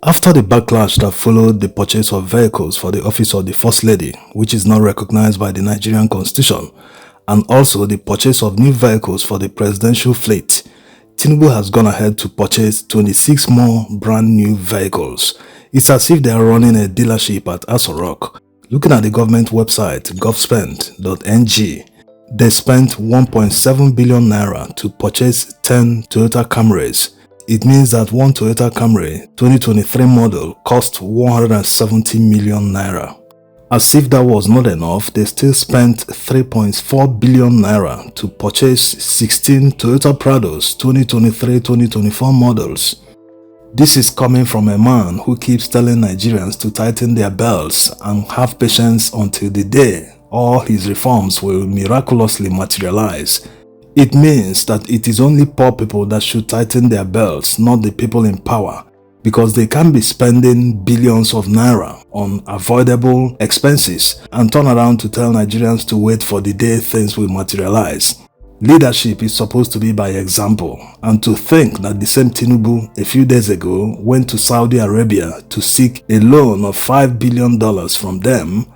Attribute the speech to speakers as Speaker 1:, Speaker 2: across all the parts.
Speaker 1: After the backlash that followed the purchase of vehicles for the office of the First Lady, which is not recognized by the Nigerian Constitution, and also the purchase of new vehicles for the presidential fleet, Tinubu has gone ahead to purchase 26 more brand new vehicles. It's as if they are running a dealership at Aso Rock. Looking at the government website govspend.ng, they spent 1.7 billion naira to purchase 10 Toyota Camrys. It means that one Toyota Camry 2023 model cost 170 million naira. As if that was not enough, they still spent 3.4 billion naira to purchase 16 Toyota Prados 2023-2024 models. This is coming from a man who keeps telling Nigerians to tighten their belts and have patience until the day all his reforms will miraculously materialize. It means that it is only poor people that should tighten their belts, not the people in power, because they can't be spending billions of naira on avoidable expenses and turn around to tell Nigerians to wait for the day things will materialize. Leadership is supposed to be by example, and to think that the same Tinubu a few days ago went to Saudi Arabia to seek a loan of $5 billion from them.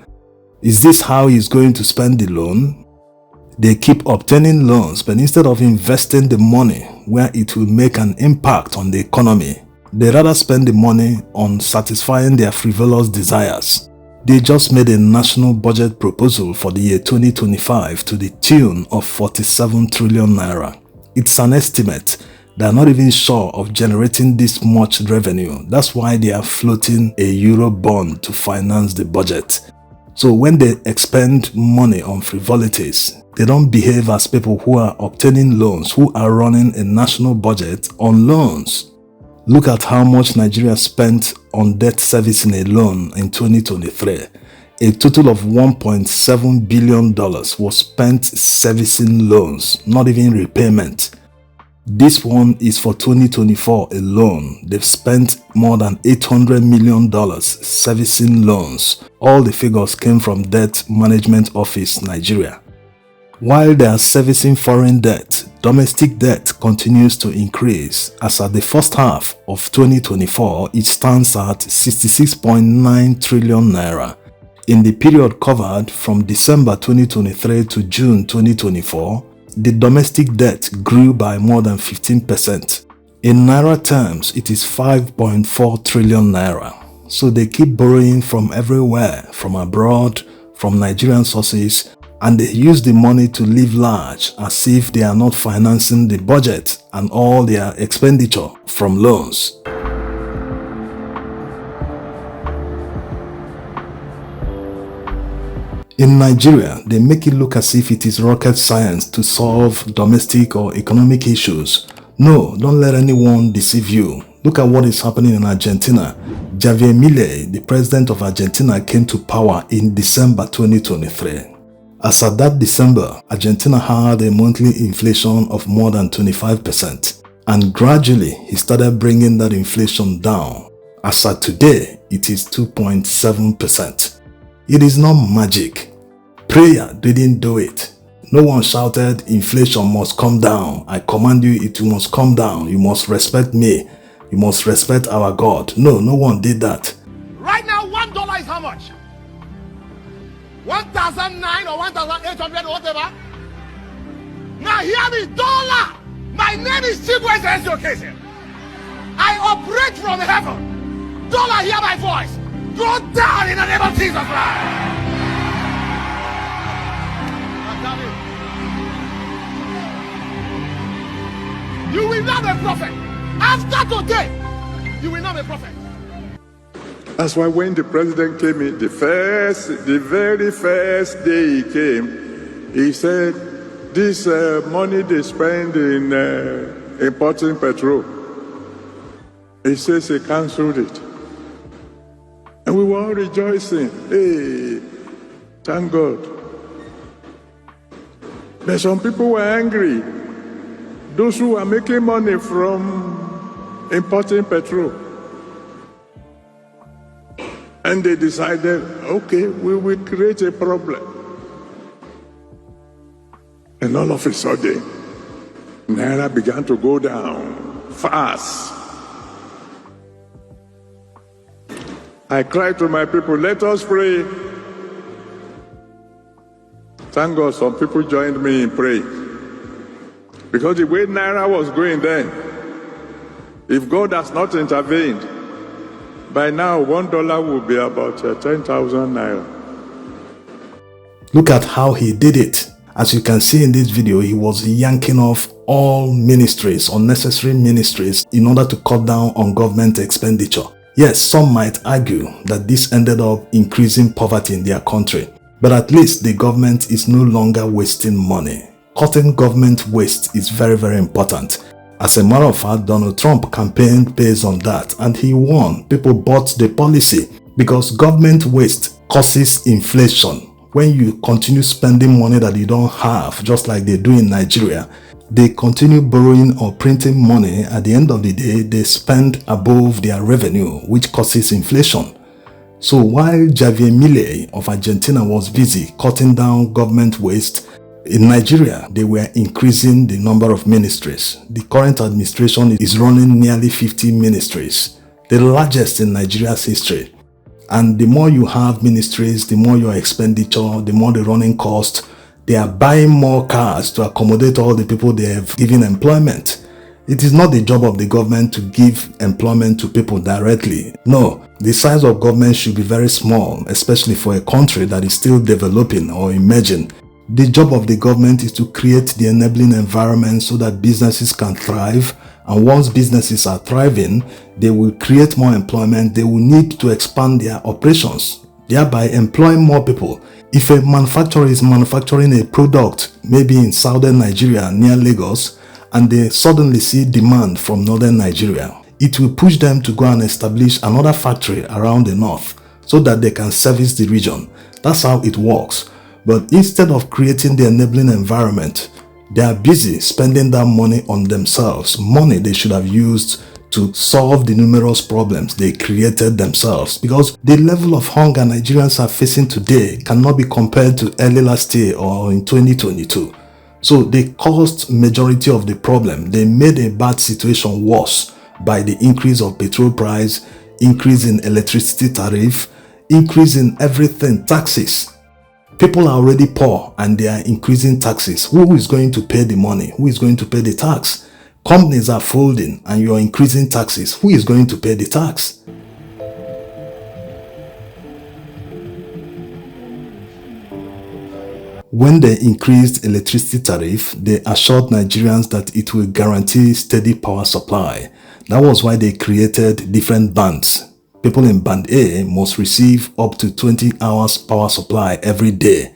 Speaker 1: Is this how he's going to spend the loan? They keep obtaining loans, but instead of investing the money where it will make an impact on the economy, they rather spend the money on satisfying their frivolous desires. They just made a national budget proposal for the year 2025 to the tune of 47 trillion naira. It's an estimate. They are not even sure of generating this much revenue. That's why they are floating a euro bond to finance the budget. So when they expend money on frivolities, they don't behave as people who are obtaining loans, who are running a national budget on loans. Look at how much Nigeria spent on debt servicing alone in 2023. A total of $1.7 billion was spent servicing loans, not even repayment. This one is for 2024 alone. They've spent more than $800 million servicing loans. All the figures came from Debt Management Office, Nigeria. While they are servicing foreign debt, domestic debt continues to increase, as at the first half of 2024, it stands at 66.9 trillion naira. In the period covered from December 2023 to June 2024, the domestic debt grew by more than 15%. In naira terms, it is 5.4 trillion naira. So they keep borrowing from everywhere, from abroad, from Nigerian sources, and they use the money to live large as if they are not financing the budget and all their expenditure from loans. In Nigeria, they make it look as if it is rocket science to solve domestic or economic issues. No, don't let anyone deceive you. Look at what is happening in Argentina. Javier Milei, the president of Argentina, came to power in December 2023. As at that December, Argentina had a monthly inflation of more than 25%. And gradually, he started bringing that inflation down. As at today, it is 2.7%. It is not magic. Prayer didn't do it. No one shouted, inflation must come down. I command you, it must come down. You must respect me. You must respect our God. No, no one did that.
Speaker 2: Right now, $1 is how much? 1,009 or 1,800 or whatever. Now hear me, dollar. My name is Chigweze Ezokese. I operate from heaven. Dollar, hear my voice. Go down in the name of Jesus Christ. You will not be a prophet. After today, you will not be a prophet.
Speaker 3: That's why when the president came in, the very first day he came, he said, this money they spend in importing petrol, he says he cancelled it. And we were all rejoicing. Hey, thank God. But some people were angry. Those who are making money from importing petrol. And they decided, okay, we will create a problem. And all of a sudden, Naira began to go down fast. I cried to my people, let us pray. Thank God some people joined me in praying. Because the way Naira was going then, if God has not intervened, by now $1 will be about 10,000 Naira.
Speaker 1: Look at how he did it. As you can see in this video, he was yanking off all ministries, unnecessary ministries, in order to cut down on government expenditure. Yes, some might argue that this ended up increasing poverty in their country, but at least the government is no longer wasting money. Cutting government waste is very, very important. As a matter of fact, Donald Trump campaigned based on that and he won. People bought the policy because government waste causes inflation. When you continue spending money that you don't have, just like they do in Nigeria, they continue borrowing or printing money. At the end of the day, they spend above their revenue, which causes inflation. So while Javier Milei of Argentina was busy cutting down government waste, in Nigeria, they were increasing the number of ministries. The current administration is running nearly 50 ministries, the largest in Nigeria's history. And the more you have ministries, the more your expenditure, the more the running cost. They are buying more cars to accommodate all the people they have given employment. It is not the job of the government to give employment to people directly. No, the size of government should be very small, especially for a country that is still developing or emerging. The job of the government is to create the enabling environment so that businesses can thrive, and once businesses are thriving, they will create more employment. They will need to expand their operations, thereby employing more people. If a manufacturer is manufacturing a product, maybe in southern Nigeria near Lagos, and they suddenly see demand from northern Nigeria, it will push them to go and establish another factory around the north so that they can service the region. That's how it works. But instead of creating the enabling environment, they are busy spending that money on themselves, money they should have used to solve the numerous problems they created themselves. Because the level of hunger Nigerians are facing today cannot be compared to early last year or in 2022. So they caused majority of the problem. They made a bad situation worse by the increase of petrol price, increase in electricity tariff, increase in everything, taxes. People are already poor and they are increasing taxes. Who is going to pay the money? Who is going to pay the tax? Companies are folding and you are increasing taxes. Who is going to pay the tax? When they increased electricity tariff, they assured Nigerians that it will guarantee steady power supply. That was why they created different bands. People in Band A must receive up to 20 hours power supply every day.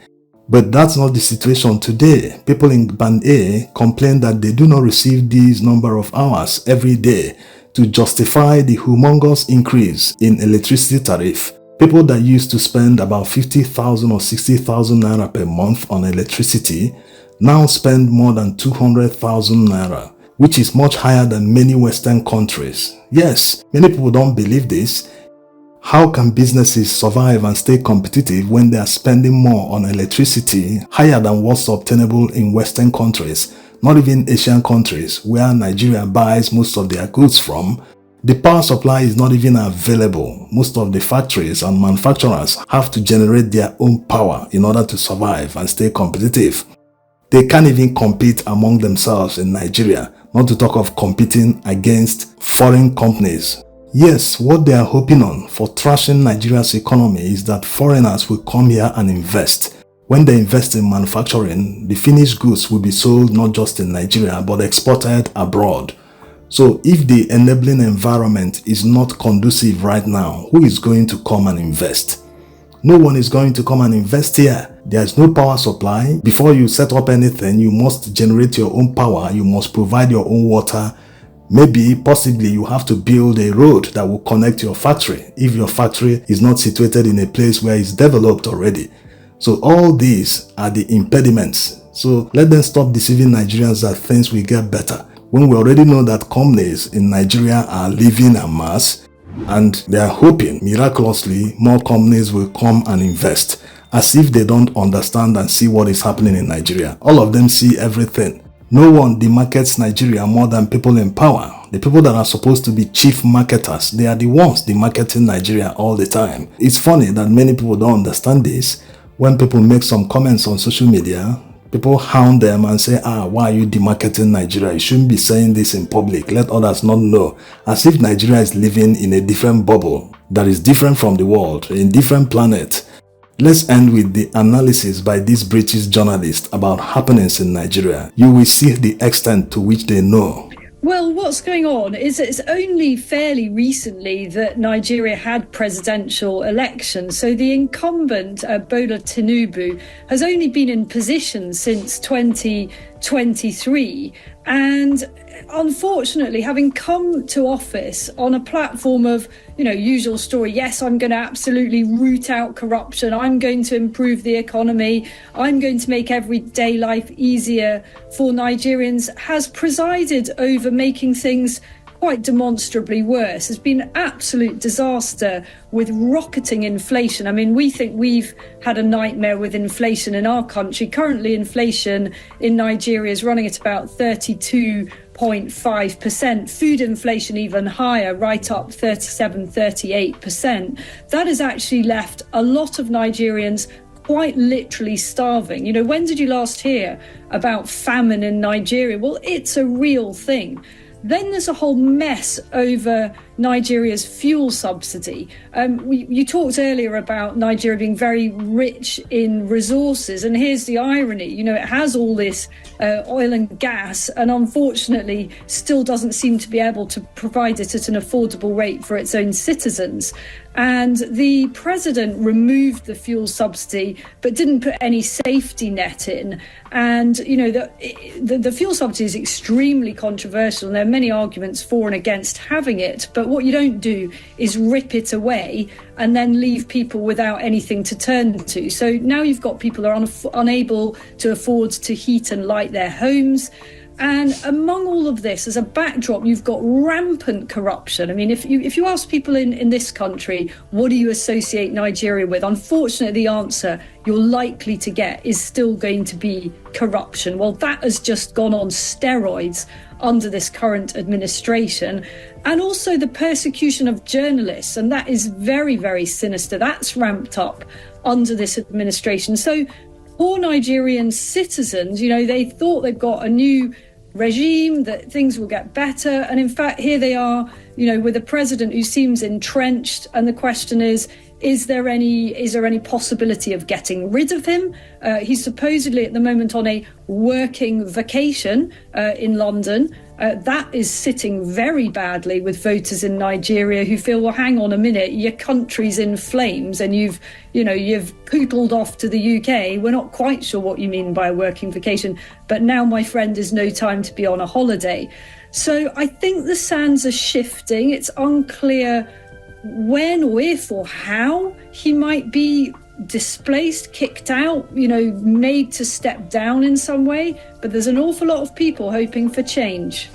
Speaker 1: But that's not the situation today. People in Band A complain that they do not receive this number of hours every day to justify the humongous increase in electricity tariff. People that used to spend about 50,000 or 60,000 naira per month on electricity now spend more than 200,000 naira, which is much higher than many Western countries. Yes, many people don't believe this. How can businesses survive and stay competitive when they are spending more on electricity, higher than what's obtainable in Western countries, not even Asian countries where Nigeria buys most of their goods from? The power supply is not even available. Most of the factories and manufacturers have to generate their own power in order to survive and stay competitive. They can't even compete among themselves in Nigeria, not to talk of competing against foreign companies. Yes, what they are hoping on for trashing Nigeria's economy is that foreigners will come here and invest. When they invest in manufacturing, the finished goods will be sold not just in Nigeria but exported abroad. So if the enabling environment is not conducive right now, who is going to come and invest? No one is going to come and invest here. There is no power supply. Before you set up anything, you must generate your own power. You must provide your own water. Maybe, possibly, you have to build a road that will connect your factory if your factory is not situated in a place where it's developed already. So all these are the impediments. So let them stop deceiving Nigerians that things will get better, when we already know that companies in Nigeria are leaving en masse, and they are hoping miraculously more companies will come and invest, as if they don't understand and see what is happening in Nigeria. All of them see everything. No one demarkets Nigeria more than people in power. The people that are supposed to be chief marketers, they are the ones demarketing Nigeria all the time. It's funny that many people don't understand this. When people make some comments on social media, people hound them and say, why are you demarketing Nigeria? You shouldn't be saying this in public. Let others not know. As if Nigeria is living in a different bubble that is different from the world, a different planet. Let's end with the analysis by this British journalist about happenings in Nigeria. You will see the extent to which they know.
Speaker 4: Well, what's going on is it's only fairly recently that Nigeria had presidential elections. So the incumbent, Bola Tinubu, has only been in position since 2023. And unfortunately, having come to office on a platform of, usual story, yes, I'm going to absolutely root out corruption. I'm going to improve the economy. I'm going to make everyday life easier for Nigerians, has presided over making things quite demonstrably worse. It's been an absolute disaster with rocketing inflation. I mean, we think we've had a nightmare with inflation in our country. Currently, inflation in Nigeria is running at about 32.5%. Food inflation even higher, right up 38%. That has actually left a lot of Nigerians quite literally starving. When did you last hear about famine in Nigeria? Well, it's a real thing. Then there's a whole mess over Nigeria's fuel subsidy. You talked earlier about Nigeria being very rich in resources, and here's the irony. It has all this oil and gas, and unfortunately still doesn't seem to be able to provide it at an affordable rate for its own citizens. And the president removed the fuel subsidy, but didn't put any safety net in. And, the fuel subsidy is extremely controversial, and there are many arguments for and against having it. But what you don't do is rip it away and then leave people without anything to turn to. So now you've got people who are unable to afford to heat and light their homes. And among all of this, as a backdrop, you've got rampant corruption. I mean, if you ask people in this country, what do you associate Nigeria with? Unfortunately, the answer you're likely to get is still going to be corruption. Well, that has just gone on steroids under this current administration. And also the persecution of journalists. And that is very, very sinister. That's ramped up under this administration. So poor Nigerian citizens, they thought they've got a new regime, that things will get better. And in fact, here they are, with a president who seems entrenched. And the question is there any possibility of getting rid of him? He's supposedly at the moment on a working vacation in London. That is sitting very badly with voters in Nigeria who feel, well, hang on a minute, your country's in flames and you've poodled off to the UK. We're not quite sure what you mean by a working vacation, but now, my friend, is no time to be on a holiday. So I think the sands are shifting. It's unclear when or if or how he might be displaced, kicked out, made to step down in some way. But there's an awful lot of people hoping for change.